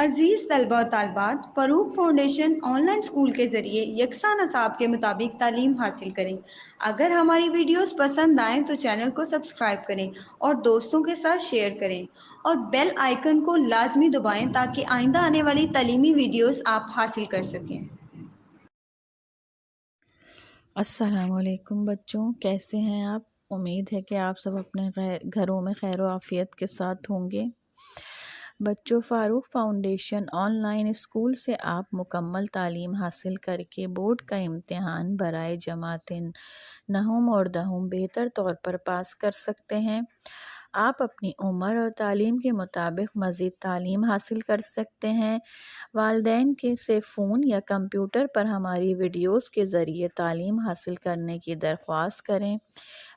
अजीज़ तलबा और तालिबात, Farooq foundation online school के ज़रिए यकसा नसाब के मुताबिक तालीम हासिल करें। अगर हमारी वीडियोस पसंद आएँ तो चैनल को सब्सक्राइब करें और दोस्तों के साथ शेयर करें और बेल आइकन को लाजमी दबाएं ताकि आइंदा आने वाली तालीमी वीडियोस आप हासिल कर सकें। अस्सलामुअलैकुम बच्चों, कैसे हैं आप। उम्मीद है कि आप सब अपने घरों में खैर व आफियत के साथ होंगे। बच्चों, फ़ारूक फाउंडेशन ऑनलाइन स्कूल से आप मुकम्मल तालीम हासिल करके बोर्ड का इम्तिहान बराए जमातिन नहुम और दहुम बेहतर तौर पर पास कर सकते हैं। आप अपनी उम्र और तालीम के मुताबिक मज़ीद तालीम हासिल कर सकते हैं। वालिदैन के से फ़ोन या कंप्यूटर पर हमारी वीडियोस के ज़रिए तालीम हासिल करने की दरख्वास्त करें।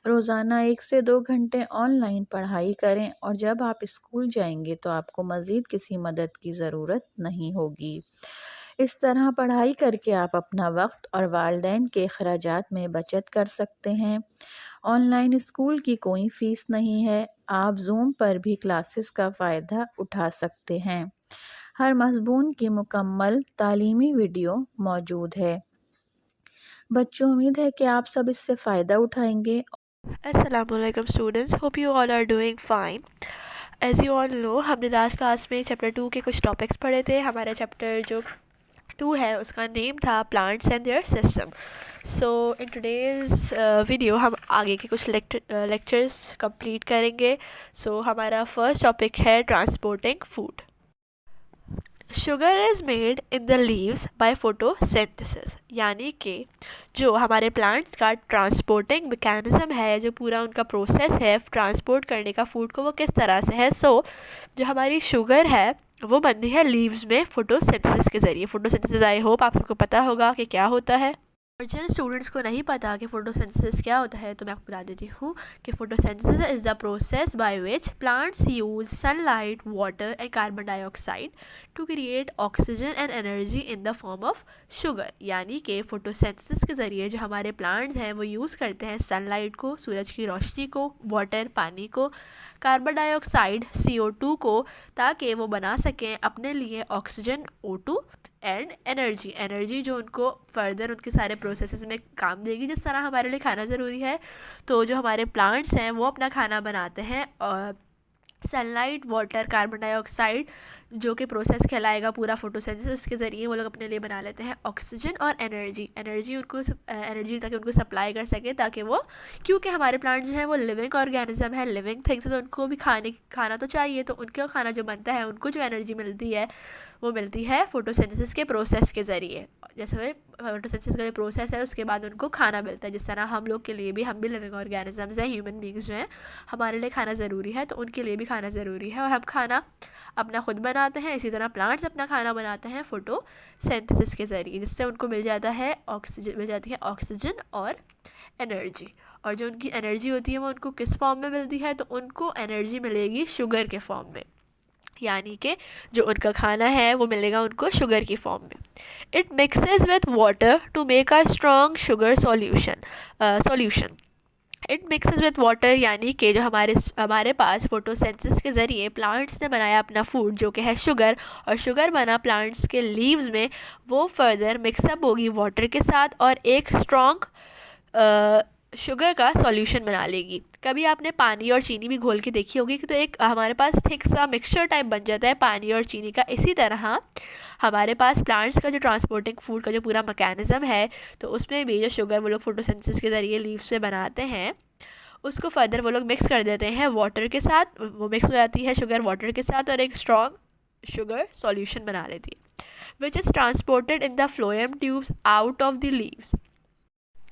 रोज़ाना 1 से 2 घंटे ऑनलाइन पढ़ाई करें और जब आप स्कूल जाएंगे तो आपको मज़ीद किसी मदद की ज़रूरत नहीं होगी। इस तरह पढ़ाई करके आप अपना वक्त और वालिदैन के अखराजात में बचत कर सकते हैं। ऑनलाइन स्कूल की कोई फ़ीस नहीं है। आप ज़ूम पर भी क्लासेस का फ़ायदा उठा सकते हैं। हर मज़मून की मुकम्मल तालीमी वीडियो मौजूद है। बच्चों, उम्मीद है कि आप सब इससे फ़ायदा उठाएंगे। Assalamualaikum students, hope you all are doing fine. As you all know, हमने लास्ट क्लास में चैप्टर 2 के कुछ टॉपिक्स पढ़े थे। हमारा चैप्टर जो 2 है उसका नेम था plants and there system. So in today's video हम आगे के कुछ लेक्चर्स कंप्लीट करेंगे। सो हमारा फर्स्ट टॉपिक है transporting food. Sugar is made in the leaves by photosynthesis, यानी कि जो हमारे प्लांट्स का ट्रांसपोर्टिंग मैकेनिज़्म है, जो पूरा उनका प्रोसेस है ट्रांसपोर्ट करने का फूड को, वो किस तरह से है। जो हमारी शुगर है वो बनती है लीव्स में फोटोसिंथेसिस के ज़रिए। फोटोसिंथेसिस आई होप आप सबको पता होगा कि क्या होता है। और जिन स्टूडेंट्स को नहीं पता कि फोटोसिंथेसिस क्या होता है तो मैं आपको बता देती हूँ कि photosynthesis is the process by which plants use sunlight, water and carbon dioxide to create oxygen and energy in the form of sugar. यानी कि फोटोसिंथेसिस के ज़रिए जो हमारे प्लांट्स हैं वो यूज़ करते हैं सनलाइट को, सूरज की रोशनी को, वाटर पानी को, कार्बन डाइऑक्साइड CO2 को, ताकि वो बना सकें अपने लिए ऑक्सीजन O2 एंड एनर्जी जो उनको फर्दर उनके सारे प्रोसेसेस में काम देगी। जिस तरह हमारे लिए खाना ज़रूरी है, तो जो हमारे प्लांट्स हैं वो अपना खाना बनाते हैं और सनलाइट, वाटर, कार्बन डाइऑक्साइड जो कि प्रोसेस कहलाएगा पूरा फोटोसिंथेसिस, उसके ज़रिए वो लोग अपने लिए बना लेते हैं ऑक्सीजन और एनर्जी उनको ताकि उनको सप्लाई कर सके, ताकि वो, क्योंकि हमारे प्लांट जो है वो लिविंग ऑर्गेनिज्म है, लिविंग थिंग्स है, तो उनको भी खाना तो चाहिए। तो उनका खाना जो बनता है, उनको जो एनर्जी मिलती है वो मिलती है फोटोसिंथेसिस के प्रोसेस के ज़रिए। जैसे फोटोसिंथेसिस का जो प्रोसेस है उसके बाद उनको खाना मिलता है। जिस तरह हम लोग के लिए भी, हम भी लिविंग ऑर्गेनिजम्स हैं, ह्यूमन बींग्स जो हैं, हमारे लिए खाना ज़रूरी है, तो उनके लिए भी खाना ज़रूरी है और हम खाना अपना खुद बनाते हैं। इसी तरह प्लांट्स अपना खाना बनाते हैं फोटोसिंथेसिस के ज़रिए, जिससे उनको मिल जाती है ऑक्सीजन और एनर्जी। और जो उनकी एनर्जी होती है वो उनको किस फॉर्म में मिलती है, तो उनको एनर्जी मिलेगी शुगर के फॉर्म में, यानी कि जो उनका खाना है वो मिलेगा उनको शुगर की फॉर्म में। It mixes with water to make a strong sugar solution. It mixes with water, यानी कि जो हमारे पास फोटोसिंथेसिस के ज़रिए प्लांट्स ने बनाया अपना फूड जो कि है शुगर, और शुगर बना प्लांट्स के लीव्स में, वो फर्दर मिक्सअप होगी वाटर के साथ और एक स्ट्रॉन्ग शुगर का सॉल्यूशन बना लेगी। कभी आपने पानी और चीनी भी घोल के देखी होगी कि तो एक हमारे पास थिक सा मिक्सचर टाइप बन जाता है पानी और चीनी का। इसी तरह हमारे पास प्लांट्स का जो ट्रांसपोर्टिंग फूड का जो पूरा मैकेनिज़्म है, तो उसमें भी जो शुगर वो लोग फोटोसिंथेसिस के ज़रिए लीव्स में बनाते हैं, उसको फर्दर वो लोग मिक्स कर देते हैं वाटर के साथ। वो मिक्स हो जाती है शुगर वाटर के साथ और एक स्ट्रॉन्ग शुगर सॉल्यूशन बना लेती है, which is transported in the phloem tubes out of the leaves.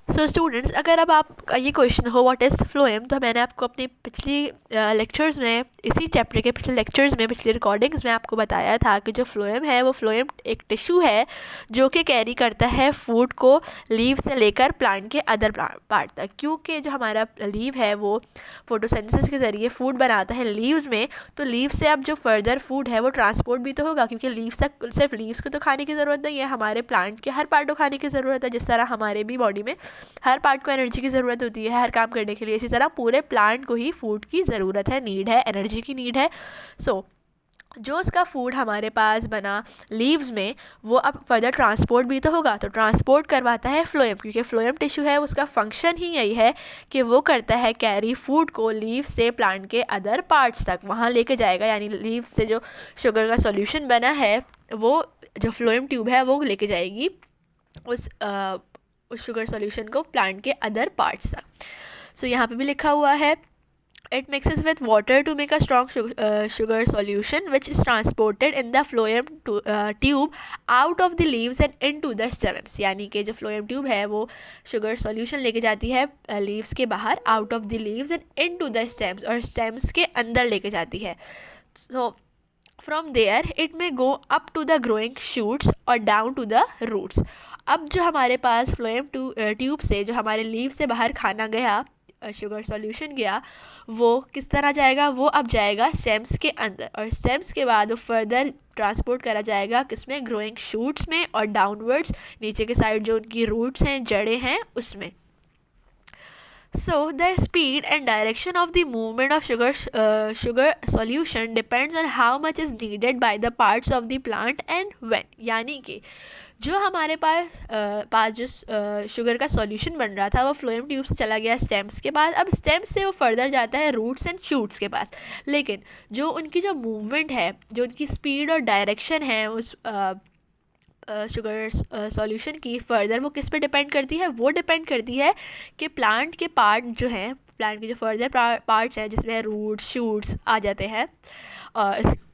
So students, अगर अब आपका ये क्वेश्चन हो व्हाट इज़ फ्लोएम, तो मैंने आपको अपनी पिछली लेक्चर्स में, इसी चैप्टर के पिछले लेक्चर्स में, पिछली रिकॉर्डिंग्स में आपको बताया था कि जो फ्लोएम है वो फ्लोएम एक टिश्यू है जो कि कैरी करता है फूड को लीव से लेकर प्लांट के अदर पार्ट तक। क्योंकि जो हमारा लीव है वो फोटोसिंथेसिस के ज़रिए फूड बनाता है लीव्स में, तो लीव से अब जो फर्दर फूड है वो ट्रांसपोर्ट भी तो होगा, क्योंकि लीव्स तक सिर्फ लीव्स को तो खाने की ज़रूरत नहीं है, हमारे प्लांट के हर पार्ट को खाने की ज़रूरत है। जिस तरह हमारे भी बॉडी में हर पार्ट को एनर्जी की ज़रूरत होती है हर काम करने के लिए, इसी तरह पूरे प्लांट को ही फूड की ज़रूरत है, नीड है, एनर्जी की नीड है। सो जो उसका फूड हमारे पास बना लीव्स में, वो अब फर्दर ट्रांसपोर्ट भी तो होगा, तो ट्रांसपोर्ट करवाता है फ्लोएम, क्योंकि फ्लोएम टिश्यू है उसका फंक्शन ही यही है कि वो करता है कैरी फूड को लीव से प्लांट के अदर पार्ट्स तक वहाँ लेके जाएगा। यानी लीव से जो शुगर का सॉल्यूशन बना है वो जो फ्लोएम ट्यूब है वो लेके जाएगी उस शुगर सॉल्यूशन को प्लांट के अदर पार्ट्स तक। सो यहाँ पे भी लिखा हुआ है it mixes with water to make a strong sugar solution which is transported in the phloem tube out of the leaves and into the stems। यानी कि जो phloem tube है वो sugar solution लेके जाती है leaves के बाहर, out of the leaves and into the stems, और stems के अंदर लेके जाती है। so from there it may go up to the growing shoots or down to the roots। अब जो हमारे पास phloem tube से जो हमारे लीव से बाहर खाना गया, शुगर सॉल्यूशन गया, वो किस तरह जाएगा, वो अब जाएगा स्टेम्स के अंदर, और स्टेम्स के बाद वो फर्दर ट्रांसपोर्ट करा जाएगा किसमें, ग्रोइंग शूट्स में, और डाउनवर्ड्स नीचे के साइड जो उनकी रूट्स हैं, जड़ें हैं, उसमें। So the speed and direction of the movement of sugar solution depends on how much is needed by the parts of the plant and when। यानी कि जो हमारे पास जो शुगर का सॉल्यूशन बन रहा था वो फ्लोएम ट्यूब से चला गया स्टेम्स के पास। अब स्टेम्स से वो फर्दर जाता है रूट्स एंड शूट्स के पास, लेकिन जो उनकी जो मूवमेंट है, जो उनकी स्पीड और डायरेक्शन है उस शुगर सॉल्यूशन की, फर्दर वो किस पे डिपेंड करती है, वो डिपेंड करती है कि प्लांट के पार्ट जो हैं, प्लांट के जो फर्दर पार्ट्स हैं जिसमें रूट्स शूट्स आ जाते हैं,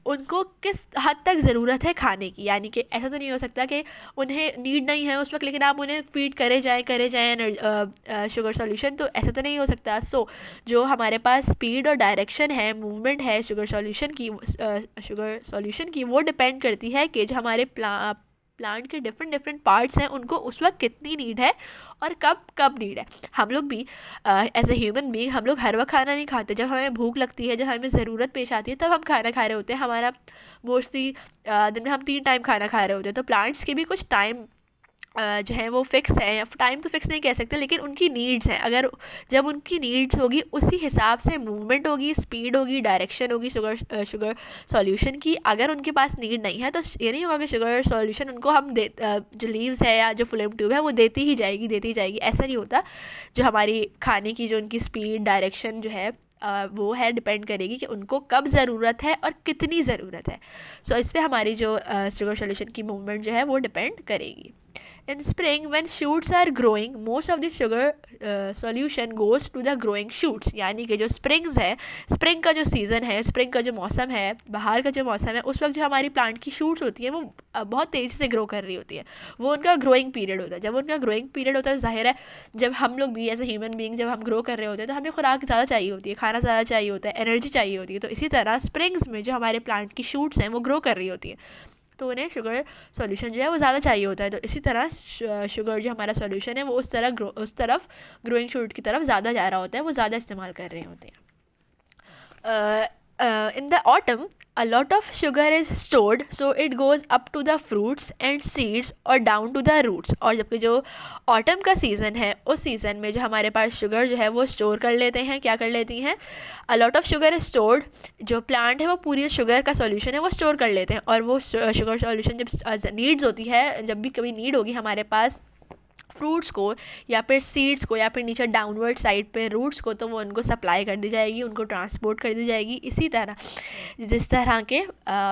उनको किस हद तक ज़रूरत है खाने की। यानी कि ऐसा तो नहीं हो सकता कि उन्हें नीड नहीं है उस वक्त लेकिन आप उन्हें फीड करे जाएं शुगर सॉल्यूशन, तो ऐसा तो नहीं हो सकता। सो जो हमारे पास स्पीड और डायरेक्शन है, मूवमेंट है शुगर सॉल्यूशन की, वो डिपेंड करती है कि जो हमारे प्लांट के डिफरेंट पार्ट्स हैं उनको उस वक्त कितनी नीड है और कब नीड है। हम लोग भी एज ए ह्यूमन बीइंग हम लोग हर वक्त खाना नहीं खाते। जब हमें भूख लगती है, जब हमें ज़रूरत पेश आती है, तब हम खाना खा रहे होते हैं। हमारा मोस्टली दिन में हम 3 टाइम खाना खा रहे होते हैं। तो प्लांट्स के भी कुछ टाइम जो है वो फिक्स है, टाइम तो फिक्स नहीं कह सकते लेकिन उनकी नीड्स हैं। अगर जब उनकी नीड्स होगी उसी हिसाब से मूवमेंट होगी, स्पीड होगी, डायरेक्शन होगी शुगर सॉल्यूशन की। अगर उनके पास नीड नहीं है तो ये नहीं होगा कि शुगर सॉल्यूशन उनको हम जो लीव्स है या जो फ्लोएम ट्यूब है वो देती ही जाएगी, ऐसा नहीं होता। जो हमारी खाने की जो उनकी स्पीड डायरेक्शन जो है वो है डिपेंड करेगी कि उनको कब ज़रूरत है और कितनी ज़रूरत है। सो इस पर हमारी जो शुगर सॉल्यूशन की मूवमेंट जो है वो डिपेंड करेगी। In spring, when shoots are growing, most of the sugar solution goes to the growing shoots। यानी कि जो स्प्रिंग्स है, स्प्रिंग का जो सीज़न है, स्प्रिंग का जो मौसम है, बाहर का जो मौसम है, उस वक्त जो हमारी प्लांट की शूट्स होती हैं वो बहुत तेज़ी से ग्रो कर रही होती है। वो उनका ग्रोइंग पीरियड होता है। जब उनका ग्रोइंग पीरियड होता है, जाहिर है जब हम लोग भी एज ए ह्यूमन बीइंग जब हम ग्रो कर रहे होते हैं तो हमें खुराक ज़्यादा चाहिए होती है, खाना ज़्यादा चाहिए होता है, एनर्जी चाहिए होती है। तो इसी तरह स्प्रिंग्स में जो हमारे प्लांट की शूट्स हैं वो ग्रो कर रही होती हैं, तो उन्हें शुगर सॉल्यूशन जो है वो ज़्यादा चाहिए होता है। तो इसी तरह शुगर जो हमारा सॉल्यूशन है वो उस तरफ ग्रोइंग शूट की तरफ ज़्यादा जा रहा होता है, वो ज़्यादा इस्तेमाल कर रहे होते हैं। In the autumn, a lot of sugar is stored, so it goes up to the fruits and seeds or down to the roots। और जबकि जो ऑटम का सीज़न है उस सीज़न में जो हमारे पास शुगर जो है वो स्टोर कर लेते हैं, क्या कर लेती हैं, a lot of sugar is stored। जो प्लांट है वो पूरी शुगर का सॉल्यूशन है वो स्टोर कर लेते हैं, और वो शुगर सॉल्यूशन जब नीड्स होती है, जब भी कभी नीड होगी हमारे पास फ्रूट्स को या फिर सीड्स को या फिर नीचे डाउनवर्ड साइड पे रूट्स को, तो वो उनको सप्लाई कर दी जाएगी, उनको ट्रांसपोर्ट कर दी जाएगी। इसी तरह जिस तरह के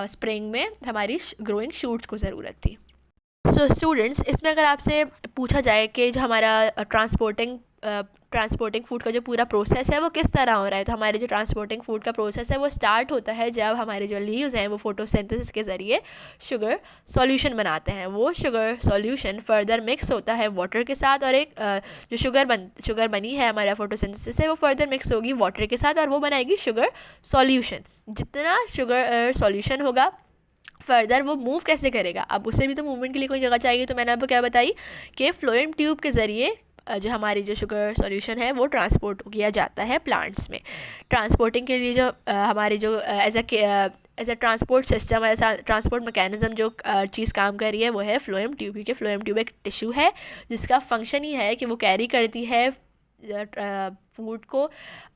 स्प्रिंग में हमारी ग्रोइंग शूट्स को ज़रूरत थी। सो स्टूडेंट्स, इसमें अगर आपसे पूछा जाए कि जो हमारा ट्रांसपोर्टिंग फूड का जो पूरा प्रोसेस है वो किस तरह हो रहा है, तो हमारे जो ट्रांसपोर्टिंग फूड का प्रोसेस है वो स्टार्ट होता है जब हमारे जो लीव्स हैं वो फोटोसिंथेसिस के ज़रिए शुगर सॉल्यूशन बनाते हैं। वो शुगर सॉल्यूशन फर्दर मिक्स होता है वाटर के साथ, और एक जो शुगर बनी है हमारा फोटोसिंथेसिस से वो फर्दर मिक्स होगी वाटर के साथ और वो बनाएगी शुगर सॉल्यूशन। जितना शुगर सॉल्यूशन होगा फर्दर वो मूव कैसे करेगा, अब उसे भी तो मूवमेंट के लिए कोई जगह चाहिए। तो मैंने आपको क्या बताई कि फ्लोएम ट्यूब के ज़रिए जो हमारी जो शुगर सॉल्यूशन है वो ट्रांसपोर्ट किया जाता है प्लांट्स में। ट्रांसपोर्टिंग के लिए जो हमारी जो एज ए ट्रांसपोर्ट सिस्टम, ऐसा ट्रांसपोर्ट मैकेनिज़्म जो चीज़ काम कर रही है वो है फ्लोएम ट्यूब, क्योंकि फ्लोएम ट्यूब एक टिश्यू है जिसका फंक्शन ही है कि वो कैरी करती है फूड को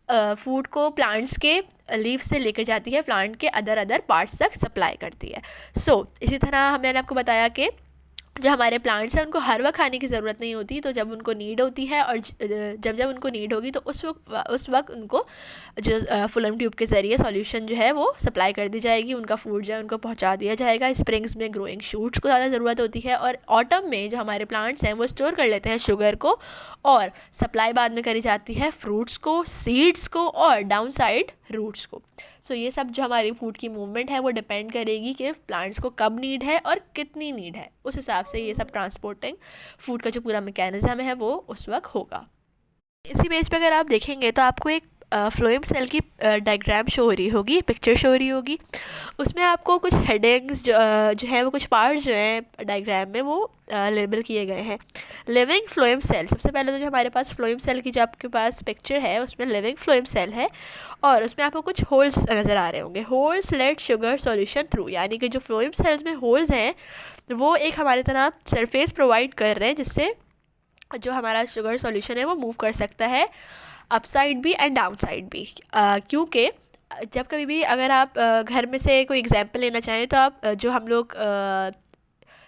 फूड को प्लांट्स के लीव से लेकर जाती है, प्लांट के अदर पार्ट्स तक सप्लाई करती है। इसी तरह मैंने आपको बताया कि जो हमारे प्लांट्स हैं उनको हर वक्त खाने की ज़रूरत नहीं होती, तो जब उनको नीड होती है और जब उनको नीड होगी तो उस वक्त उनको जो फ्लोएम ट्यूब के ज़रिए सॉल्यूशन जो है वो सप्लाई कर दी जाएगी, उनका फूड जो है उनको पहुंचा दिया जाएगा। स्प्रिंग्स में ग्रोइंग शूट्स को ज़्यादा ज़रूरत होती है, और ऑटम में जो हमारे प्लांट्स हैं वो स्टोर कर लेते हैं शुगर को, और सप्लाई बाद में करी जाती है फ्रूट्स को, सीड्स को और डाउन साइड रूट्स को। ये सब जो हमारी फूड की मूवमेंट है वो डिपेंड करेगी कि प्लांट्स को कब नीड है और कितनी नीड है, उस हिसाब से ये सब ट्रांसपोर्टिंग फूड का जो पूरा मैकेनिज्म है वो उस वक्त होगा। इसी पेज पे अगर आप देखेंगे तो आपको एक फ्लोएम सेल की डायग्राम शो हो रही होगी, पिक्चर शो हो रही होगी। उसमें आपको कुछ हेडिंग्स जो है वो कुछ पार्ट्स जो हैं डायग्राम में वो लेबल किए गए हैं। लिविंग फ्लोएम सेल, सबसे पहले तो जो हमारे पास फ्लोएम सेल की जो आपके पास पिक्चर है उसमें लिविंग फ्लोएम सेल है, और उसमें आपको कुछ होल्स नज़र आ रहे होंगे। Holes let sugar solution through, यानी कि जो फ्लोएम सेल्स में होल्स हैं वो एक हमारे तरह सरफेस प्रोवाइड कर रहे हैं जिससे जो हमारा शुगर सॉल्यूशन है वो मूव कर सकता है अपसाइड भी एंड डाउन साइड भी। क्योंकि जब कभी भी अगर आप घर में से कोई एग्जांपल लेना चाहें तो आप जो हम लोग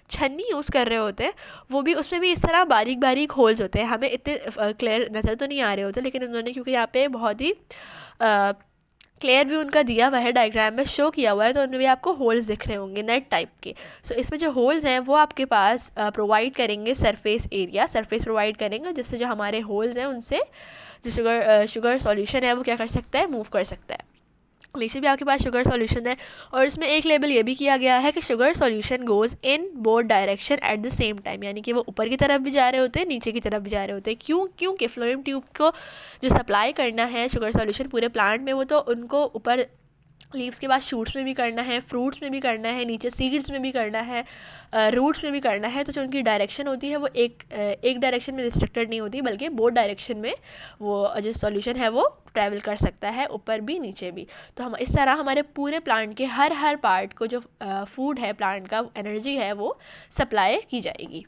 छन्नी यूज़ कर रहे होते हैं वो भी, उसमें भी इस तरह बारीक बारीक होल्स होते हैं। हमें इतने क्लियर नज़र तो नहीं आ रहे होते, लेकिन उन्होंने क्योंकि यहाँ पे बहुत ही क्लियर व्यू उनका दिया हुआ है, डायग्राम में शो किया हुआ है, तो उनमें भी आपको होल्स दिख रहे होंगे नेट टाइप के। इसमें जो होल्स हैं वो आपके पास प्रोवाइड करेंगे सरफेस प्रोवाइड करेंगे, जिससे जो हमारे होल्स हैं उनसे जो शुगर सॉल्यूशन है वो क्या कर सकता है, मूव कर सकता है। नीचे भी आपके पास शुगर सॉल्यूशन है, और इसमें एक लेबल ये भी किया गया है कि sugar solution goes in both direction at the same time, यानी कि वो ऊपर की तरफ भी जा रहे होते हैं, नीचे की तरफ भी जा रहे होते हैं। क्योंकि फ्लोएम ट्यूब को जो सप्लाई करना है शुगर सॉल्यूशन पूरे प्लांट में, वो तो उनको ऊपर लीव्स के बाद शूट्स में भी करना है, फ्रूट्स में भी करना है, नीचे सीड्स में भी करना है, रूट्स में भी करना है। तो जो उनकी डायरेक्शन होती है वो एक डायरेक्शन में रिस्ट्रिक्टेड नहीं होती, बल्कि बोथ डायरेक्शन में वो जो सॉल्यूशन है वो ट्रैवल कर सकता है, ऊपर भी नीचे भी। तो हम इस तरह हमारे पूरे प्लांट के हर पार्ट को जो फूड है, प्लांट का एनर्जी है, वो सप्लाई की जाएगी।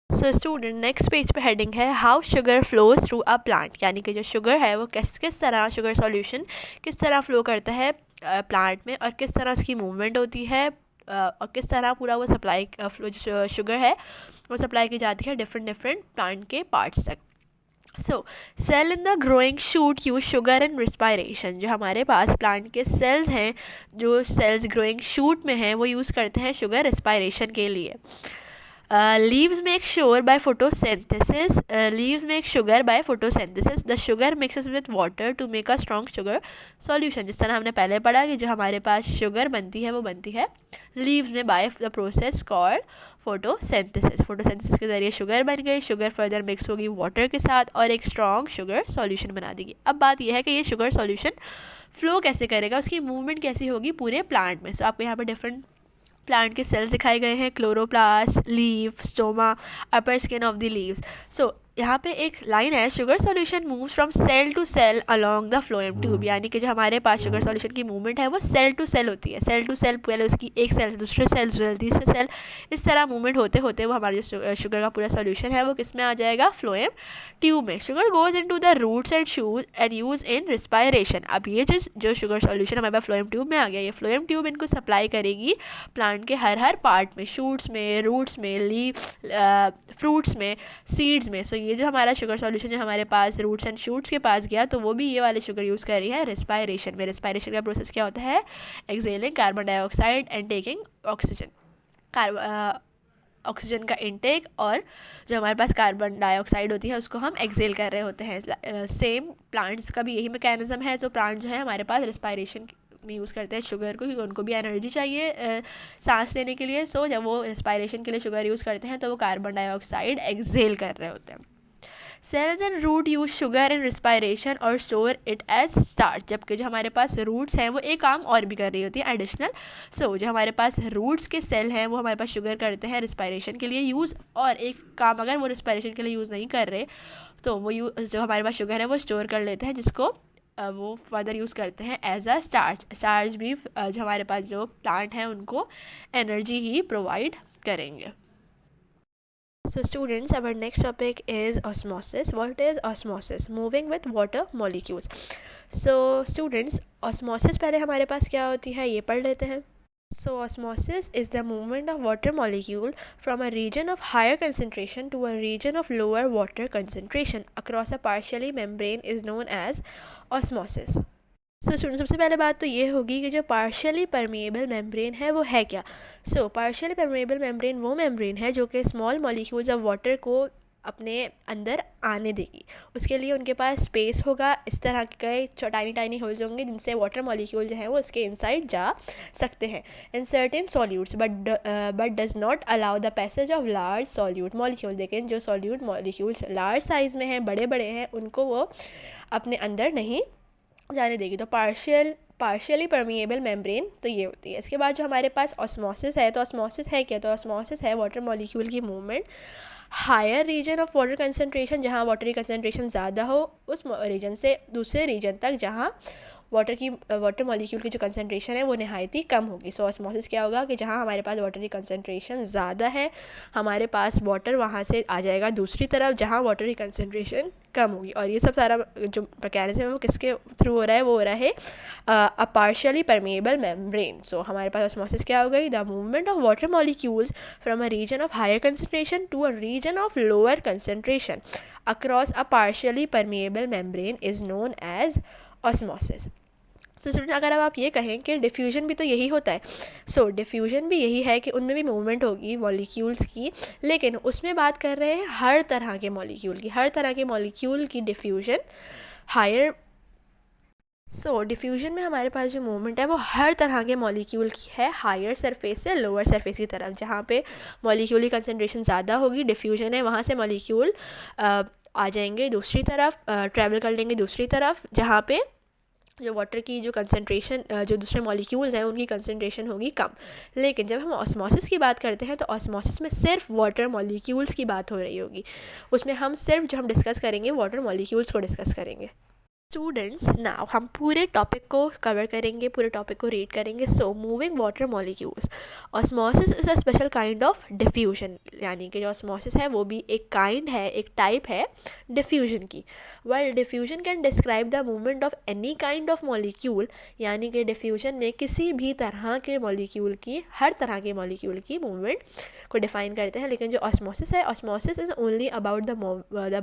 स्टूडेंट, नेक्स्ट पेज पे हेडिंग है how sugar flows through a plant, यानी कि जो शुगर है वो किस तरह शुगर सॉल्यूशन किस तरह फ्लो करता है प्लांट में, और किस तरह उसकी मूवमेंट होती है, और किस तरह पूरा वो सप्लाई फ्लो जो शुगर है वो सप्लाई की जाती है डिफरेंट प्लांट के पार्ट्स तक। Cell in the growing shoot use sugar in respiration, जो हमारे पास प्लांट के सेल्स हैं, जो सेल्स ग्रोइंग शूट में हैं, वो यूज़ करते हैं शुगर रिस्पायरेशन के लिए। Leaves make sugar by photosynthesis. The sugar mixes with water to make a strong sugar solution. जिस तरह हमने पहले पढ़ा कि जो हमारे पास शुगर बनती है वो बनती है लीव्स में by the process called photosynthesis के ज़रिए शुगर बन गई, शुगर फर्दर मिक्स होगी वाटर के साथ और एक स्ट्रॉन्ग शुगर सॉल्यूशन बना देगी। अब बात यह है कि ये शुगर सॉल्यूशन फ्लो कैसे करेगा, उसकी मूवमेंट कैसी होगी पूरे प्लांट में। आपको यहाँ पर डिफरेंट प्लांट के सेल्स दिखाए गए हैं, chloroplast, leaf, stoma, upper skin of the leaves. यहाँ पे एक लाइन है, sugar solution moves from cell to cell along the phloem tube, यानी कि जो हमारे पास शुगर सॉल्यूशन की मूवमेंट है वो सेल टू सेल होती है। सेल टू सेल, पहले उसकी एक सेल से दूसरे सेल, तीसरे सेल, इस तरह मूवमेंट होते होते वो हमारा जो शुगर का पूरा सॉल्यूशन है वो किस में आ जाएगा, फ्लोएम ट्यूब में। Sugar goes into the roots and शूज एंड यूज इन रिस्पायरेशन। अब ये जो शुगर सॉल्यूशन हमारे पास फ्लोएम ट्यूब में आ गया, ये फ्लोएम ट्यूब इनको सप्लाई करेगी प्लांट के हर पार्ट में, शूट्स में, रूट्स में, लीफ, फ्रूट्स में, सीड्स में। ये जो हमारा शुगर सॉल्यूशन जो हमारे पास रूट्स एंड शूट्स के पास गया, तो वो भी ये वाले शुगर यूज़ कर रही है रिस्पायरेशन में। रिस्पायरेशन का प्रोसेस क्या होता है, excelling carbon dioxide and taking oxygen. Oxygen का इनटेक और जो हमारे पास कार्बन डाइऑक्साइड होती है उसको हम एक्सेल कर रहे होते हैं। सेम प्लांट्स का भी यही मैकेनिज्म है। जो प्लांट जो है हमारे पास रिस्पायरेशन में यूज़ करते हैं शुगर को, क्योंकि उनको भी एनर्जी चाहिए सांस लेने के लिए। जब वो रिस्पायरेशन के लिए शुगर यूज़ करते हैं तो वो कार्बन डाइऑक्साइड एक्सेल कर रहे होते हैं। Cells and root use sugar in respiration और स्टोर इट एज स्टार्च, जबकि जो हमारे पास रूट्स हैं वो एक काम और भी कर रही होती है एडिशनल। जो हमारे पास रूट्स के सेल हैं वो हमारे पास शुगर करते हैं रिस्पायरेशन के लिए यूज़, और एक काम अगर वो रिस्पायरेशन के लिए यूज़ नहीं कर रहे तो वो जो हमारे पास शुगर है वो स्टोर कर लेते हैं, जिसको वो फर्दर यूज़ करते हैं एज अ स्टार्च। स्टार्च भी जो हमारे पास जो प्लांट हैं उनको एनर्जी ही प्रोवाइड करेंगे। So students, our next topic is osmosis. What is osmosis? Moving with water molecules. So students, osmosis पहले हमारे पास क्या होती है ये पढ़ लेते हैं. So osmosis is the movement of water molecule from a region of higher concentration to a region of lower water concentration across a partially membrane is known as osmosis. So students, सबसे पहले बात तो ये होगी कि जो partially permeable membrane है वो है क्या. So partially permeable membrane वो membrane है जो कि small molecules of water को अपने अंदर आने देगी. उसके लिए उनके पास स्पेस होगा, इस तरह के टाइनी होल्स होंगे जिनसे वाटर मॉलिक्यूल जो है वो उसके इनसाइड जा सकते हैं in certain solutes, but does not allow the passage of large solute molecule. लेकिन जो सॉल्यूट मॉलिक्यूल्स लार्ज साइज़ में हैं, बड़े बड़े हैं, उनको वो अपने अंदर नहीं जाने देगी. तो पार्शियली परमिएबल मेम्ब्रेन तो ये होती है. इसके बाद जो हमारे पास ऑस्मोसिस है, तो ऑस्मोसिस है क्या? तो ऑस्मोसिस है वाटर मॉलिक्यूल की movement higher region of water concentration, जहाँ वाटर की कंसनट्रेशन ज़्यादा हो, उस रीजन से दूसरे रीजन तक जहाँ वाटर मॉलिक्यूल की जो कंसनट्रेशन है वो नहायत ही कम होगी. सो ऑस्मोसिस क्या होगा कि जहाँ हमारे पास वाटर की कंसनट्रेशन ज़्यादा है, हमारे पास वाटर वहाँ से आ जाएगा दूसरी तरफ जहाँ वाटर की कंसनट्रेशन कम होगी. और ये सब सारा जो मैकेनिज्म है वो किसके थ्रू हो रहा है? वो हो रहा है a partially permeable membrane. So हमारे पास ऑस्मोसिस क्या हो गई? The movement of water molecules from a region of higher concentration to a region of lower concentration across a partially permeable membrane is known as osmosis. तो student, अगर अब आप ये कहें कि डिफ्यूजन भी तो यही होता है, सो डिफ्यूजन भी यही है कि उनमें भी मूवमेंट होगी मॉलिक्यूल्स की, लेकिन उसमें बात कर रहे हैं हर तरह के मॉलिक्यूल की, हर तरह के मॉलिक्यूल की डिफ्यूजन हायर. सो डिफ्यूजन में हमारे पास जो मूवमेंट है वो हर तरह के मॉलिक्यूल की है, हायर सरफेस से लोअर सरफेस की तरफ. जहाँ पे मॉलिक्यूल की कंसनट्रेशन ज़्यादा होगी, डिफ्यूजन है, वहाँ से मॉलिक्यूल आ जाएंगे दूसरी तरफ, ट्रैवल कर लेंगे दूसरी तरफ, जहाँ पे जो वाटर की जो कंसनट्रेशन जो दूसरे मॉलिक्यूल्स हैं उनकी कंसनट्रेशन होगी कम. लेकिन जब हम ऑस्मोसिस की बात करते हैं तो ऑस्मोसिस में सिर्फ वाटर मॉलिक्यूल्स की बात हो रही होगी. उसमें हम सिर्फ जो हम डिस्कस करेंगे वाटर मॉलिक्यूल्स को डिस्कस करेंगे. स्टूडेंट्स, नाउ हम पूरे टॉपिक को कवर करेंगे, पूरे टॉपिक को रीड करेंगे. So moving water molecules, osmosis is a special kind of diffusion. यानी कि जो ऑस्मोसिस है वो भी एक काइंड है, एक टाइप है डिफ्यूजन की. Well diffusion can describe the movement of any kind of molecule. यानी कि डिफ्यूजन में किसी भी तरह के मॉलिक्यूल की, हर तरह के मॉलिक्यूल की मूवमेंट को डिफाइन करते हैं. लेकिन जो ऑस्मोसिस है, osmosis is only about the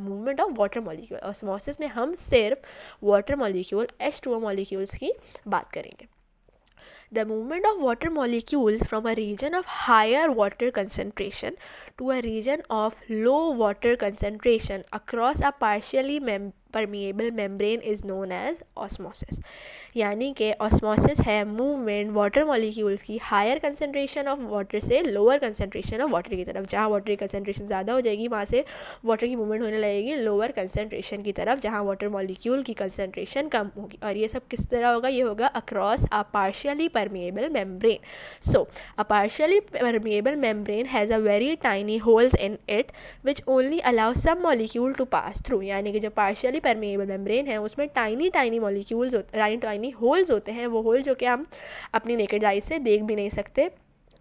movement of water molecule. Osmosis में हम सिर्फ वाटर मॉलिक्यूल H2O मॉलिक्यूल्स की बात करेंगे. The movement of water molecules from a region of higher water concentration to a region of low water concentration across a partially permeable membrane is known as osmosis. यानी कि osmosis है movement water molecules की higher concentration of water से lower concentration of water की तरफ. जहाँ water की concentration ज़्यादा हो जाएगी वहाँ से वाटर की मूवमेंट होने लगेगी लोअर कंसनट्रेशन की तरफ, जहाँ वाटर मॉलिक्यूल की कंसनट्रेशन कम होगी. और ये सब किस तरह होगा? ये होगा across a partially permeable membrane. So a partially permeable membrane has a very tiny holes in it which only allow some molecule to pass through. यानी कि जो partially permeable membrane है उसमें tiny molecules tiny holes होते हैं. वो whole जो कि हम अपनी नेकेड आई से देख भी नहीं सकते,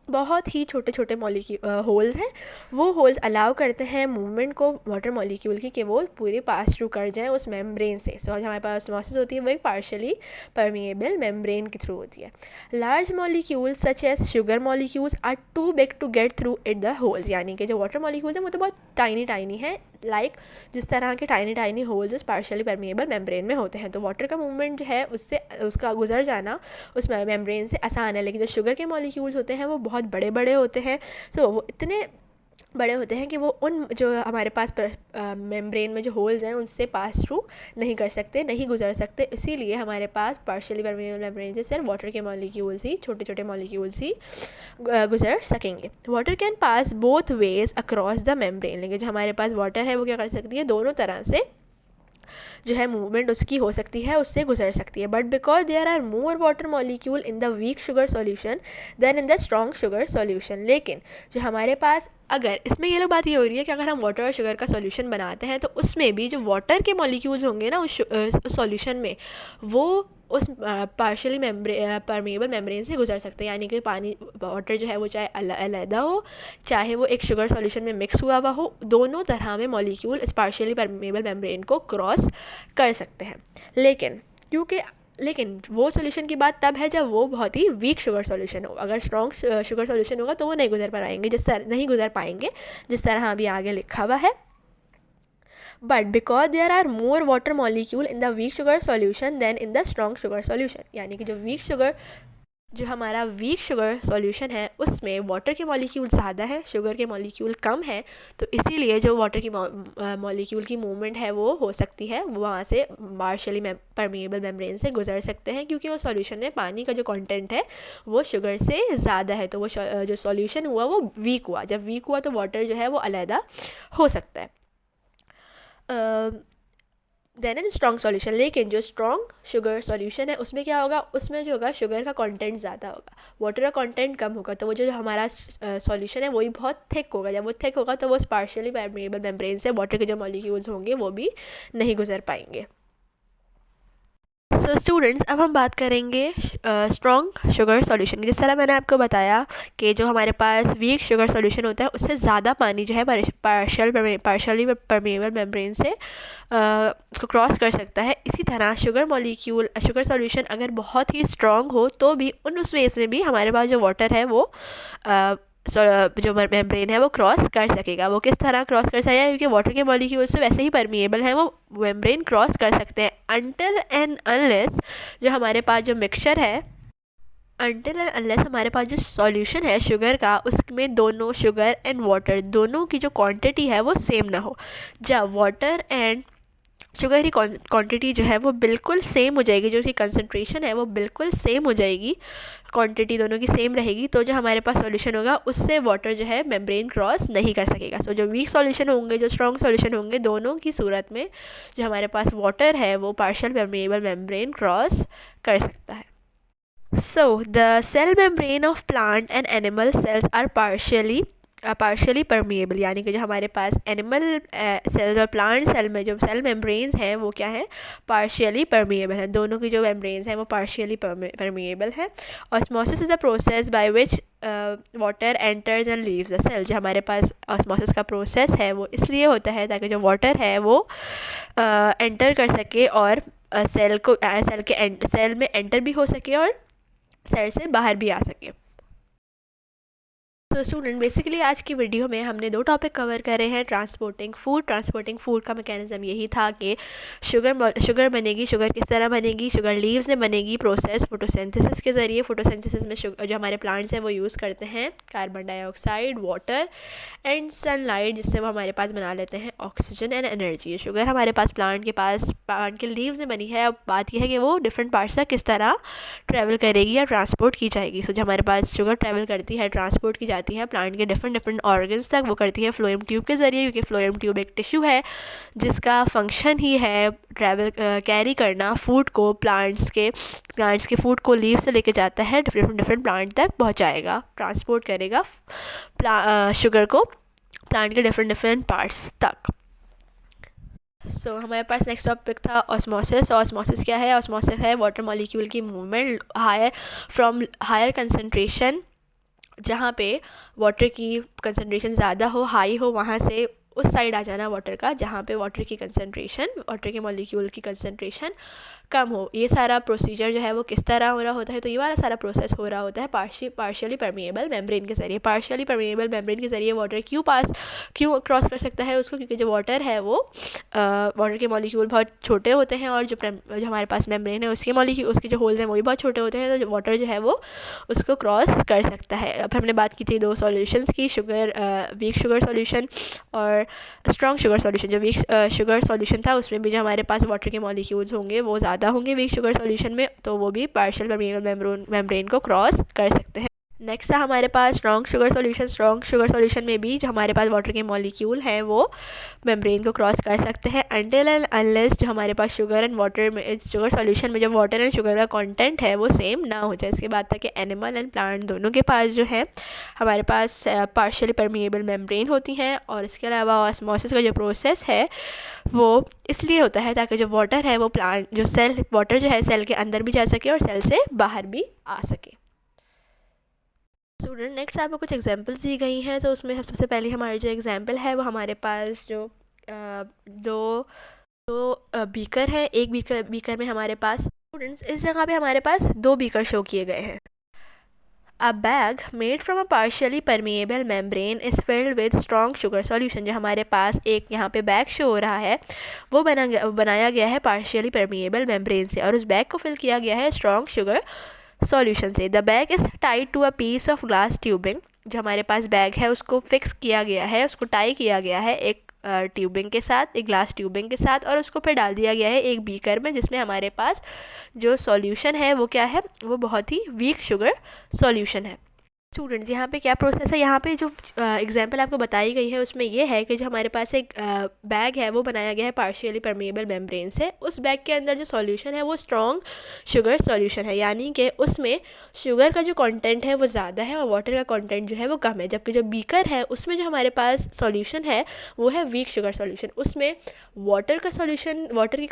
बहुत ही छोटे छोटे होल्स हैं. वो होल्स अलाउ करते हैं मूवमेंट को वाटर मॉलिक्यूल की कि वो पूरे पास थ्रू कर जाएं उस मेम्ब्रेन से. सो हमारे पास ऑस्मोसिस होती है वो एक पार्शियली परमिएबल मेम्ब्रेन के थ्रू होती है. Large molecules such as sugar molecules are too big to get through it the holes. यानी कि जो वाटर मॉलिक्यूल्स हैं वो तो बहुत टाइनी है, लाइक जिस तरह के टाइनी होल्स उस पार्शियली परमिएबल मेम्ब्रेन में होते हैं. तो वाटर का मूवमेंट जो है उससे उसका गुजर जाना उस मेम्ब्रेन से आसान है. लेकिन जो शुगर के मॉलिक्यूल्स होते हैं वो बहुत बड़े होते हैं. तो वो इतने बड़े होते हैं कि वो उन जो हमारे पास मेम्ब्रेन में जो होल्स हैं उनसे पास थ्रू नहीं कर सकते, नहीं गुजर सकते. इसीलिए हमारे पास पार्शियली परमिएबल मेम्ब्रेन से सिर्फ वाटर के मॉलिक्यूल्स ही, छोटे मॉलिक्यूल्स ही गुजर सकेंगे. Water can pass both ways across the membrane. लेकिन जो हमारे पास वाटर है वो क्या कर सकती है? दोनों तरह से जो है मूवमेंट उसकी हो सकती है, उससे गुजर सकती है. But because there are more water molecule in the weak sugar solution than in the strong sugar solution. लेकिन जो हमारे पास, अगर इसमें ये लोग बात ये हो रही है कि अगर हम वाटर और शुगर का सॉल्यूशन बनाते हैं तो उसमें भी जो वाटर के मॉलिक्यूल्स होंगे ना उस सॉल्यूशन में, वो उस पार्शियली परमेबल मेम्ब्रेन से गुजर सकते हैं, यानी कि पानी वाटर जो है वो चाहे अलहदा हो, चाहे वो एक शुगर सॉल्यूशन में मिक्स हुआ हुआ हो, दोनों तरह में मॉलिक्यूल इस पार्शियली परमेबल मेम्ब्रेन को क्रॉस कर सकते हैं। लेकिन वो सॉल्यूशन की बात तब है जब वो बहुत ही वीक शुगर सॉल्यूशन हो। अगर स्ट्रॉन्ग शुगर सॉल्यूशन होगा तो वो नहीं गुजर पाएंगे जिस तरह अभी आगे लिखा हुआ है। But because there are more water molecule in the weak sugar solution than in the strong sugar solution, यानी कि जो हमारा वीक शुगर सॉल्यूशन है उसमें वाटर के मॉलिक्यूल ज़्यादा है, शुगर के मॉलिक्यूल कम है, तो इसीलिए जो वाटर की मॉलिक्यूल की मूवमेंट है वो हो सकती है, वो वहाँ से पार्शियली परमेबल मेम्ब्रेन से गुजर सकते हैं, क्योंकि वो सॉल्यूशन में पानी का जो कंटेंट है वो शुगर से ज़्यादा है, तो वो जो सॉल्यूशन हुआ वो वीक हुआ। जब वीक हुआ तो वाटर जो है वो अलहदा हो सकता है देन इन स्ट्रॉन्ग सॉल्यूशन। लेकिन जो स्ट्रॉन्ग शुगर सॉल्यूशन है उसमें क्या होगा, उसमें जो होगा शुगर का कंटेंट ज़्यादा होगा, वाटर का कंटेंट कम होगा, तो वो जो हमारा सॉल्यूशन है वही बहुत थिक होगा। जब वो थिक होगा तो वो पार्शियली परमेबल मेम्ब्रेन से वाटर के जो मॉलिक्यूल्स होंगे वो भी नहीं गुजर पाएंगे। सो स्टूडेंट्स, अब हम बात करेंगे स्ट्रॉन्ग शुगर सॉल्यूशन की। जिस तरह मैंने आपको बताया कि जो हमारे पास वीक शुगर सॉल्यूशन होता है उससे ज़्यादा पानी जो है पार्शियली परमेबल मेम्ब्रेन से को क्रॉस कर सकता है। इसी तरह शुगर सॉल्यूशन अगर बहुत ही स्ट्रॉन्ग हो तो भी उस वेज में भी हमारे पास जो वाटर है वो जो मेम्ब्रेन है वो क्रॉस कर सकेगा। वो किस तरह क्रॉस कर सकेगा, क्योंकि वाटर के मॉलिक्यूल्स तो वैसे ही परमिएबल हैं, वो मेम्ब्रेन क्रॉस कर सकते हैं अनटिल एंड अनलेस जो हमारे पास जो मिक्सचर है, अनटिल एंड अनलेस हमारे पास जो सॉल्यूशन है शुगर का, उसमें दोनों शुगर एंड वाटर दोनों की जो क्वांटिटी है वो सेम ना हो। जब वाटर एंड शुगर की क्वांटिटी जो है वो बिल्कुल सेम हो जाएगी, जो उसकी कंसंट्रेशन है वो बिल्कुल सेम हो जाएगी, क्वांटिटी दोनों की सेम रहेगी, तो जो हमारे पास सॉल्यूशन होगा उससे वाटर जो है मेम्ब्रेन क्रॉस नहीं कर सकेगा। सो जो वीक सॉल्यूशन होंगे, जो स्ट्रॉन्ग सॉल्यूशन होंगे, दोनों की सूरत में जो हमारे पास वाटर है वो पार्शियल परमेबल मेम्ब्रेन क्रॉस कर सकता है। So the cell membrane of plant and animal cells are partially permeable, यानी कि जो हमारे पास एनिमल सेल्स और प्लांट सेल में जो सेल मेम्ब्रेन्स हैं वो क्या है, पार्शियली परमिएबल है। दोनों की जो मेम्ब्रेन्स हैं वो पार्शियली परमिएबल है। Osmosis is the process by which water enters and leaves the cell. जो हमारे पास ऑस्मोसिस का प्रोसेस है वो इसलिए होता है ताकि जो वाटर है वो एंटर कर सके और सेल में एंटर भी हो सके और सेल से बाहर भी आ सके। तो स्टूडेंट, बेसिकली आज की वीडियो में हमने दो टॉपिक कवर करे हैं। ट्रांसपोर्टिंग फूड का मैकेनिज्म यही था कि शुगर बनेगी, शुगर किस तरह बनेगी, शुगर लीव्स में बनेगी, प्रोसेस फोटोसिंथेसिस के ज़रिए। फोटोसिंथेसिस में जो हमारे प्लांट्स हैं वो यूज़ करते हैं carbon dioxide, water and sunlight, जिससे वो हमारे पास बना लेते हैं ऑक्सीजन एंड एनर्जी। शुगर हमारे पास प्लांट के लीव्स में बनी है। अब बात यह है कि वो डिफरेंट पार्ट्स तक किस तरह ट्रैवल करेगी या ट्रांसपोर्ट की जाएगी। सो जो हमारे पास शुगर ट्रैवल करती है, ट्रांसपोर्ट की जाती है प्लांट के डिफरेंट ऑर्गन्स तक, वो करती है फ्लोएम ट्यूब के ज़रिए, क्योंकि फ्लोएम ट्यूब एक टिश्यू है जिसका फंक्शन ही है कैरी करना फूड को, प्लांट्स के फूड को लीव से लेके जाता है डिफरेंट प्लांट तक पहुंचाएगा, ट्रांसपोर्ट करेगा शुगर को प्लांट के डिफरेंट पार्ट्स तक। सो हमारे पास नेक्स्ट टॉपिक था ऑस्मोसिस। ऑस्मोसिस क्या है? ऑस्मोसिस है वाटर मॉलिक्यूल की मूवमेंट फ्रॉम हायर कंसनट्रेशन, जहाँ पे वाटर की कंसनट्रेशन ज़्यादा हो, हाई हो, वहाँ से उस साइड आ जाना वाटर का जहाँ पे वाटर के मॉलिक्यूल की कंसनट्रेशन कम हो। ये सारा प्रोसीजर जो है वो किस तरह हो रहा होता है? तो ये वाला सारा प्रोसेस हो रहा होता है पार्शियली परमिएबल मेम्ब्रेन के ज़रिए। पार्शियली परमिएबल मेम्ब्रेन के ज़रिए वाटर क्यों क्रॉस कर सकता है उसको? क्योंकि जो वाटर है वो वाटर के मॉलिक्यूल बहुत छोटे होते हैं और जो हमारे पास मेम्ब्रेन है उसके जो होल्स हैं वो भी बहुत छोटे होते हैं, तो वाटर जो है वो उसको क्रॉस कर सकता है। अब हमने बात की थी दो सॉल्यूशंस की, वीक शुगर सॉल्यूशन और स्ट्रॉन्ग शुगर सॉल्यूशन। जो वीक शुगर सॉल्यूशन था उसमें भी जो हमारे पास वाटर के मॉलिक्यूल्स होंगे वो ज़्यादा होंगे वीक शुगर सॉल्यूशन में, तो वो भी पार्शियल परमिएबल मेम्ब्रेन को क्रॉस कर सकते हैं। नेक्स्ट है हमारे पास strong sugar solution. Strong sugar solution में भी जो हमारे पास वाटर के मॉलिक्यूल हैं वो मेम्ब्रेन को क्रॉस कर सकते हैं अनटिल एंड अनलेस जो हमारे पास शुगर एंड वाटर में, शुगर सॉल्यूशन में जो वाटर एंड शुगर का कंटेंट है वो सेम ना हो जाए। इसके बाद तक कि एनिमल एंड प्लांट दोनों के पास जो है हमारे पास पार्शियली परमिएबल मेम्ब्रेन होती हैं। और इसके अलावा ऑस्मोसिस का जो प्रोसेस है वो इसलिए होता है ताकि जो वाटर है वो प्लांट जो सेल वाटर जो है सेल के अंदर भी जा सके और सेल से बाहर भी आ सके। स्टूडेंट नेक्स्ट आपको कुछ एग्जांपल्स दी गई हैं, तो उसमें सबसे पहले हमारे जो एग्जांपल है वो हमारे पास जो दो बीकर है। एक बीकर में हमारे पास स्टूडेंट्स इस जगह पे हमारे पास 2 बीकर शो किए गए हैं। अ bag made from a partially permeable membrane is filled with strong sugar solution. जो हमारे पास एक यहाँ पे बैग शो हो रहा है वो बनाया गया है पार्शियली परमिएबल मेम्ब्रेन से और उस बैग को फिल किया गया है स्ट्रॉन्ग शुगर सॉल्यूशन से। The bag is tied to a piece of glass tubing. जो हमारे पास बैग है उसको फिक्स किया गया है, उसको टाई किया गया है एक ट्यूबिंग के साथ, एक ग्लास ट्यूबिंग के साथ, और उसको फिर डाल दिया गया है एक बीकर में जिसमें हमारे पास जो सॉल्यूशन है वो क्या है, वो बहुत ही वीक शुगर सॉल्यूशन है। स्टूडेंट्स यहाँ पे क्या प्रोसेस है, यहाँ पे जो एग्जांपल आपको बताई गई है उसमें ये है कि जो हमारे पास एक बैग है वो बनाया गया है पार्शियली परमिएबल मेम्ब्रेन से। उस बैग के अंदर जो सॉल्यूशन है वो स्ट्रॉन्ग शुगर सॉल्यूशन है, यानी कि उसमें शुगर का जो कंटेंट है वो ज़्यादा है और वाटर का कंटेंट जो है वो कम है। जबकि जो बीकर है उसमें जो हमारे पास सॉल्यूशन है वो है वीक शुगर सॉल्यूशन। उसमें वाटर का सॉल्यूशन, वाटर की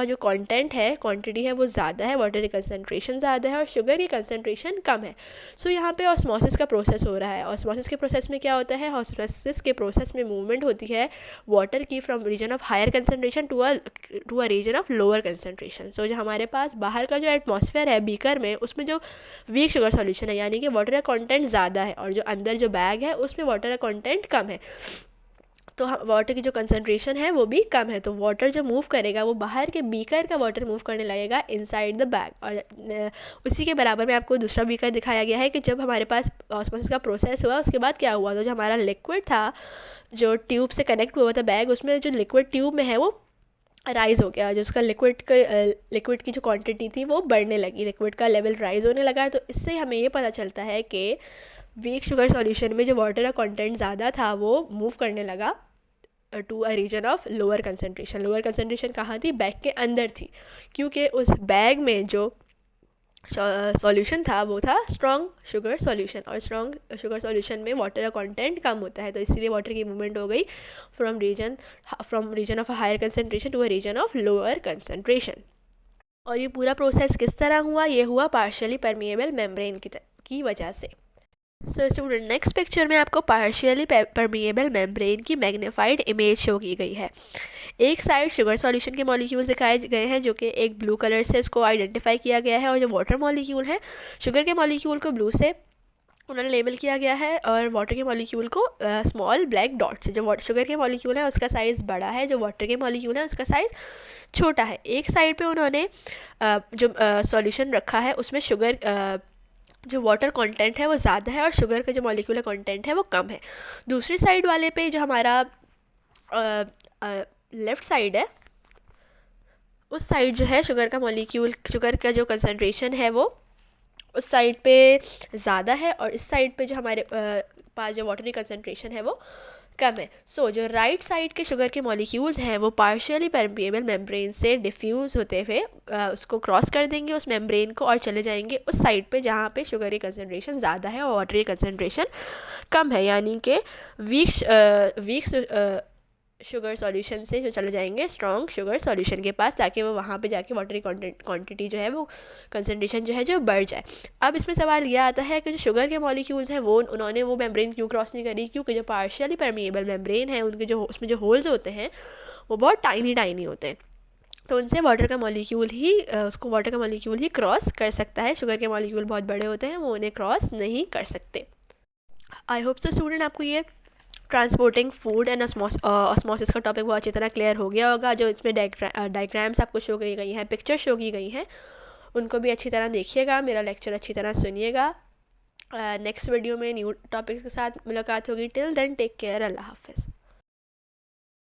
जो कंटेंट है, क्वांटिटी है वो ज़्यादा है, वाटर की कंसनट्रेशन ज़्यादा है और शुगर की कंसनट्रेशन कम है। सो यहाँ पे ऑस्मोसिस का प्रोसेस हो रहा है। ऑस्मोसिस के प्रोसेस में क्या होता है, ऑस्मोसिस के प्रोसेस में मूवमेंट होती है वाटर की from region of higher concentration to a region of lower concentration. So जो हमारे पास बाहर का जो एटमॉस्फेयर है बीकर में उसमें जो वीक शुगर सॉल्यूशन है यानी कि वाटर का कंटेंट ज़्यादा है और जो अंदर जो बैग है उसमें वाटर का कंटेंट कम है, तो वाटर की जो कंसनट्रेशन है वो भी कम है। तो वाटर जो मूव करेगा वो बाहर के बीकर का वाटर मूव करने लगेगा इनसाइड द बैग। और उसी के बराबर में आपको दूसरा बीकर दिखाया गया है कि जब हमारे पास ऑस्मोसिस का प्रोसेस हुआ उसके बाद क्या हुआ, तो जो हमारा लिक्विड था जो ट्यूब से कनेक्ट हुआ था बैग, उसमें जो लिक्विड ट्यूब में है वो राइज़ हो गया, जो उसका लिक्विड की जो क्वांटिटी थी वो बढ़ने लगी, लिक्विड का लेवल राइज़ होने लगा। तो इससे हमें ये पता चलता है कि वीक शुगर सॉल्यूशन में जो वाटर का कंटेंट ज़्यादा था वो मूव करने लगा to a region of lower concentration. Lower concentration कहाँ थी, बैग के अंदर थी, क्योंकि उस बैग में जो सॉल्यूशन था वो था स्ट्रॉन्ग शुगर सॉल्यूशन और स्ट्रॉन्ग शुगर सॉल्यूशन में वाटर का कंटेंट कम होता है। तो इसीलिए वाटर की मूवमेंट हो गई from region of higher concentration to a region of lower concentration. और ये पूरा प्रोसेस किस तरह हुआ, ये हुआ पार्शियली परमिएबल मेम्ब्रेन की वजह से। सो स्टूडेंट नेक्स्ट पिक्चर में आपको पार्शियली परमिएबल मेम्ब्रेन की मैग्नीफाइड इमेज शो की गई है। एक साइड शुगर सॉल्यूशन के मॉलिक्यूल दिखाए गए हैं जो कि एक ब्लू कलर से इसको आइडेंटिफाई किया गया है, और जो वाटर मॉलिक्यूल है शुगर के मॉलिक्यूल को ब्लू से उन्होंने लेबल किया गया है और वाटर के मॉलिक्यूल को स्मॉल ब्लैक डॉट से। जो शुगर के मॉलिक्यूल है उसका साइज़ बड़ा है, जो वाटर के मॉलिक्यूल है उसका साइज़ छोटा है। एक साइड पे उन्होंने जो सॉल्यूशन रखा है उसमें शुगर जो वाटर कंटेंट है वो ज़्यादा है और शुगर का जो मॉलिक्यूलर कंटेंट है वो कम है। दूसरी साइड वाले पे जो हमारा लेफ़्ट साइड है उस साइड जो है शुगर का जो कंसनट्रेशन है वो उस साइड पे ज़्यादा है और इस साइड पे जो हमारे पास जो वाटर की कंसनट्रेशन है वो कम है। सो जो राइट साइड के शुगर के मॉलिक्यूल्स हैं वो पार्शियली परमिएबल मेम्ब्रेन से डिफ्यूज़ होते हुए उसको क्रॉस कर देंगे उस मेम्ब्रेन को और चले जाएंगे उस साइड पे जहाँ पे शुगर की कंसनट्रेशन ज़्यादा है और वाटर की कंसनट्रेशन कम है, यानी कि वीक शुगर सॉल्यूशन से जो चले जाएंगे स्ट्रॉन्ग शुगर सॉल्यूशन के पास, ताकि वो वहाँ पे जाके वाटर की क्वांटिटी जो है वो कंसनट्रेशन जो है जो बढ़ जाए। अब इसमें सवाल यह आता है कि जो शुगर के मॉलिक्यूल्स हैं वो उन्होंने वो मेम्ब्रेन क्यों क्रॉस नहीं करी, क्योंकि जो पार्शियली परमिएबल मेम्ब्रेन है उनके जो उसमें जो होल्स होते हैं वो बहुत टाइनी होते हैं, तो उनसे वाटर का मॉलिक्यूल ही क्रॉस कर सकता है। शुगर के मॉलिक्यूल बहुत बड़े होते हैं, वो उन्हें क्रॉस नहीं कर सकते। आई होप सो स्टूडेंट आपको ये ट्रांसपोर्टिंग फूड एंड ऑस्मोसिस का टॉपिक बहुत अच्छी तरह क्लियर हो गया होगा। जो इसमें डायग्राम्स आपको शो की गई हैं, पिक्चर शो की गई हैं, उनको भी अच्छी तरह देखिएगा, मेरा लेक्चर अच्छी तरह सुनिएगा। नेक्स्ट वीडियो में न्यू टॉपिक के साथ मुलाकात होगी। टिल देन टेक केयर, अल्लाह हाफ़िज़।